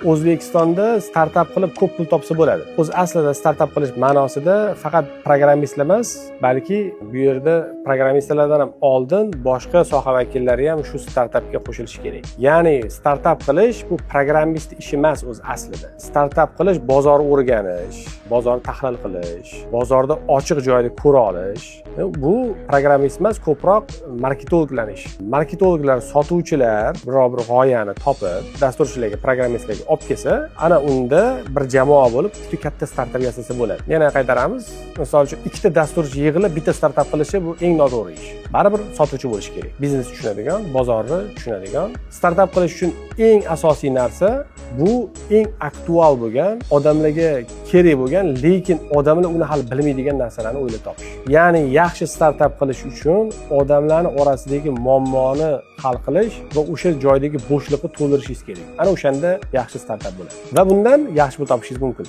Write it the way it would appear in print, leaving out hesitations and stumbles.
O'zbekistonda startap qilib ko'p pul topsa bo'ladi. O'zi aslida startap qilish ma'nosida faqat programmistlar emas, balki bu yerda programmistlardan ham oldin boshqa soha vakillari ham shu startapga qo'shilishi kerak. Ya'ni startap qilish bu programmist ishi emas o'zi aslida. Startap qilish bozor o'rganish, bozorni tahlil qilish, bozorda ochiq joyda ko'ra olish. Bu programmist emas, ko'proq marketologlar ishi. Marketologlar, sotuvchilar biror bir g'oyani topib, dasturchilarga, programmistlarga olib kelsa, ana unda bir jamoa bo'lib, juda katta startap yasasa bo'ladi. Yana qaytaramiz. Misol uchun, ikkita dasturchi yig'ilib bitta startap qilishi bu eng noto'g'ri ish. Baribir sotuvchi bo'lish kerak. Biznes tushunadigan, bozorni tushunadigan. Startap qilish uchun eng asosiy narsa bu eng aktual bo'lgan, odamlarga kerak bo'lgan, lekin odamlar uni hali bilmaydigan narsalarni o'ylab topish. Ya'ni yaxshi startap qilish uchun odamlarning orasidagi muammoni hal qilish va o'sha joydagi bo'shliqni to'ldirishingiz kerak. Ana o'shanda yaxshi startap bo'ladi. Va bundan yaxshi pul topishingiz mumkin.